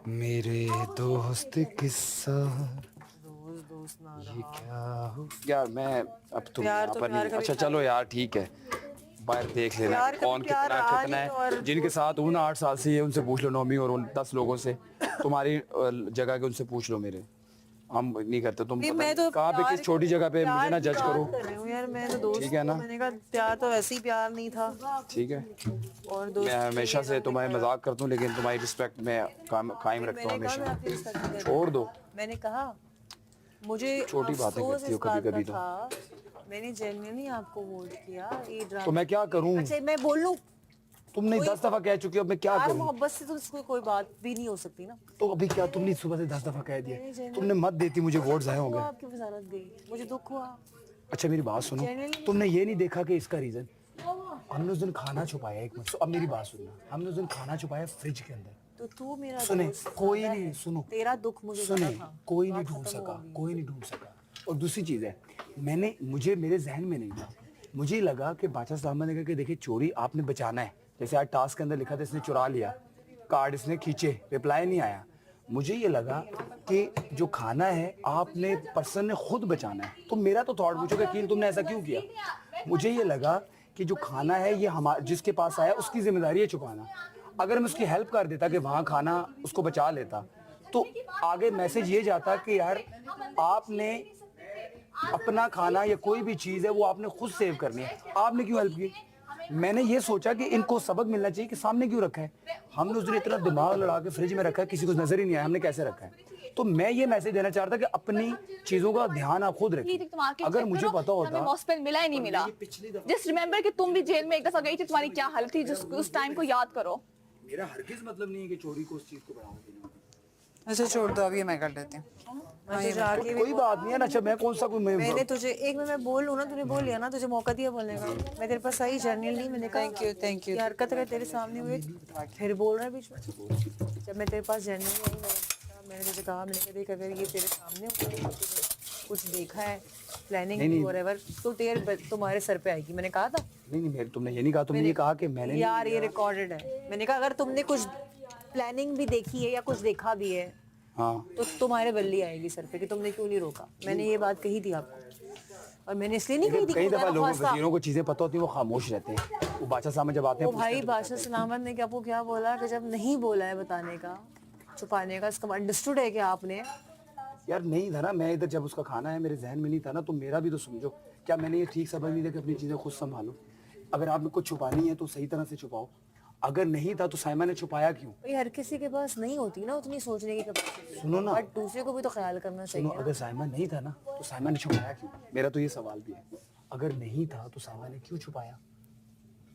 मेरे दोस्त किस्सा दोस्त ना ये क्या हो यार। मैं अब तुम प्यार यहाँ तो पर प्यार नहीं। कभी अच्छा चलो यार ठीक है, बाहर देख लेना प्यार कभी कौन प्यार कितना रहा कितना नहीं है। और जिनके साथ हूँ ना 8 साल से, ये उनसे पूछ लो, नौमी और उन 10 लोगों से, तुम्हारी जगह के उनसे पूछ लो। मेरे हम नहीं करते, तुम नहीं, पता मैं नहीं तो कहाँ पे किस छोटी जगह पे मुझे ना जज करो। कर रही हूँ यार, मैं तो दोस्त ठीक है ना? मैंने कहा प्यार तो वैसे ही प्यार नहीं था। ठीक है, और मैं दोस्त हमेशा से तुम्हारी मजाक करता हूँ, लेकिन तुम्हारी रिस्पेक्ट में कायम रखता हूँ मैंने कहा मैं हमेशा। आपकी रिस्पेक्ट नहीं करती। छोड़ दो, मैंने कहा मुझे छोटी बातें अफसोस करती हो इस बात कभी-कभी का था, मैंने जेन्युइनली आपको वोट किया ये तो ड्रामा। मैं क्या करूँ? अच्छा मैं बोल लूं, तुमने कोई 10 दफा कह चुकी हो, अब मैं क्या प्यार करूँ? मोहब्बत से तो कोई बात भी नहीं हो सकती ना। तो अभी क्या तुमने सुबह से 10 दफा कह दिया? मैंने तुमने मत देती, मुझे वोट जाए हुआ, होंगे। आपकी वजारत गई, मुझे दुख हुआ। अच्छा मेरी बात सुनो, Genuinely- तुमने ये नहीं देखा कि इसका रीजन हमने उस दिन खाना छुपाया। एक मिनट, अब मेरी बात सुनना, हमने उस दिन खाना छुपाया फ्रिज के अंदर। तो तू मेरा सुने, दोस्त कोई ज्यादा नहीं, है। सुनो, तेरा दुख मुझे सुने, ज्यादा था। कोई नहीं बात ढूंढ खत्म सका, हो गई। कोई नहीं ढूंढ सका। और दूसरी चीज है, मुझे मेरे जहन में नहीं था, मुझे लगा कि बादशाह साहब ने कहा कि देखिए चोरी आपने बचाना है। जैसे आज टास्क के अंदर लिखा था इसने चुरा लिया, कार्ड इसने खींचे, रिप्लाई नहीं आया। मुझे ये लगा कि जो खाना है आपने पर्सन ने खुद बचाना है। तो मेरा तो थॉट पूछो कि कील तुमने ऐसा क्यों किया? मुझे ये लगा कि जो खाना है ये हमारा जिसके पास आया उसकी जिम्मेदारी है छुपाना। अगर मैं उसकी हेल्प कर देता कि वहाँ खाना उसको बचा लेता, तो आगे मैसेज ये जाता कि यार आपने अपना खाना या कोई भी चीज़ है वो आपने खुद सेव करनी है, आपने क्यों हेल्प की? मैंने ये सोचा कि इनको सबक मिलना चाहिए कि सामने क्यों रखा है। हमने उस दिन इतना दिमाग लड़ा के फ्रिज में रखा है, किसी को नजर ही नहीं आया हमने कैसे रखा है। तो मैं ये मैसेज देना चाहता कि अपनी चीजों का ध्यान आप खुद रखें। अगर मुझे पता होता, हॉस्पिटल मिला ही नहीं मिला। जस्ट रिमेम्बर कि तुम भी जेल में एक दफा गई थी, तुम्हारी क्या हालत थी, जिस उस टाइम को याद करो। मेरा हरगिज मतलब नहीं है कि चोरी को उस चीज को बढ़ावा देना। अच्छा छोड़ दो, अभी मैं कर लेती हूँ। मैं तुझे आगे भी कोई बात नहीं है ना। अच्छा मैं कौन सा कोई मैंने तुझे एक में मैं बोल लूँ ना, तूने बोल लिया ना, तुझे मौका दिया बोलने का। मैं तेरे पास आई जेन्युइनली, मैंने कहा थैंक यू। ये हरकत अगर तेरे सामने हुई फिर बोल रहा है बीच में। जब मैं तेरे पास जेन्युइनली आई, मैंने तुझे कहा, मैंने कहा देख अगर ये तेरे सामने हुआ, कुछ देखा है प्लानिंग व्हाटएवर, तो तुम्हारे सर पे आएगी। मैंने कहा था नहीं, तुमने ये नहीं कहा, तुमने ये कहा कि मैंने यार ये रिकॉर्डेड है। मैंने कहा अगर तुमने कुछ प्लानिंग भी देखी है या कुछ देखा भी है, हाँ तो तुम्हारे बल्ली आएगी सर पे कि तुमने क्यों नहीं रोका। मैंने ये बात कही थी आपको, और मैंने इसलिए नहीं कही थी। कई दफा लोगों वजीरों को चीजें पता होती है, वो खामोश रहते हैं। वो बादशाह साहब जब आते हैं, वो भाई बादशाह सलामत ने आपको क्या बोला कि जब नहीं बोला है बताने का, छुपाने का, इसका अंडरस्टूड है कि आपने यार नहीं था ना। मैं इधर जब उसका खाना है मेरे जहन में नहीं था ना, तो मेरा भी तो समझो। क्या मैंने ये ठीक समझ नहीं था कि अपनी चीजें खुद संभालो? अगर आपने कुछ छुपानी है तो सही तरह से छुपाओ। अगर नहीं था तो साइमा ने छुपाया क्यों? भाई हर किसी के पास नहीं होती ना उतनी सोचने की कैपेसिटी। सुनो ना, बट दूसरे को भी तो ख्याल करना सुनो, चाहिए। अगर साइमा नहीं था ना तो साइमा ने छुपाया क्यों? मेरा तो ये सवाल भी है। अगर नहीं था तो साइमा ने क्यों छुपाया?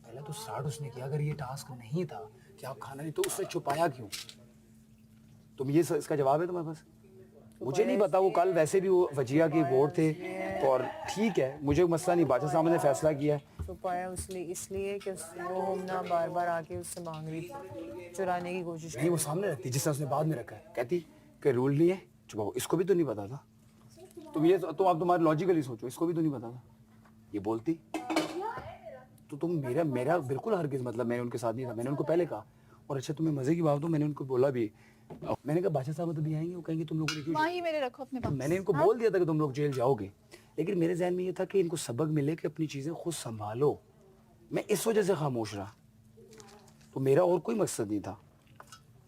पहले तो स्टार्ट उसने किया। अगर ये टास्क नहीं था कि आप खाना नहीं, तो उसने छुपाया क्यों? तुम ये इसका जवाब है तुम्हारे पास? मुझे नहीं पता। वो कल वैसे भी वो वजिया की वोट थे, तो और ठीक है, मुझे मसला नहीं। बादशाह साहब ने फैसला किया है। छुपाया इसलिए कि वो हमना बार बार आके उससे मांग रही थी, चुराने की कोशिश नहीं, वो सामने रखती, जिस तरह उसने बाद में रखा है। कहती कि रूल नहीं है छुपाओ। इसको भी तो नहीं पता था। तुम ये तो आप तुम्हारे लॉजिकली सोचो, इसको भी तो नहीं पता था। ये बोलती तो तुम मेरा बिल्कुल हरगिज़ मतलब मैंने उनके साथ नहीं था। मैंने उनको पहले कहा। और अच्छा तुम्हें मजे की बात हो, मैंने उनको बोला भी, मैंने कहा बादशाह साहब तो भी आएंगे, वो कहेंगे तुम लोगों ने क्यों। वहीं मेरे रखो अपने पास। मैंने इनको बोल दिया था कि तुम लोग जेल जाओगे, लेकिन मेरे जहन में ये था कि इनको सबक मिले कि अपनी चीजें खुद संभालो। मैं इस वजह से खामोश रहा। तो मेरा और कोई मकसद नहीं था।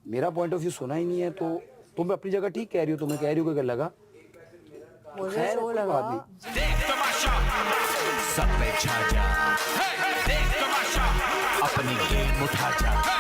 मेरा पॉइंट ऑफ व्यू सुना ही नहीं है। तो तुम अपनी जगह ठीक कह रही हो। तुम्हें कह रही हो कि अगर लगा, मुझे जो लगा। देख तमाशा सब पे छा जा, देख तमाशा अपनी गेम उठा जा।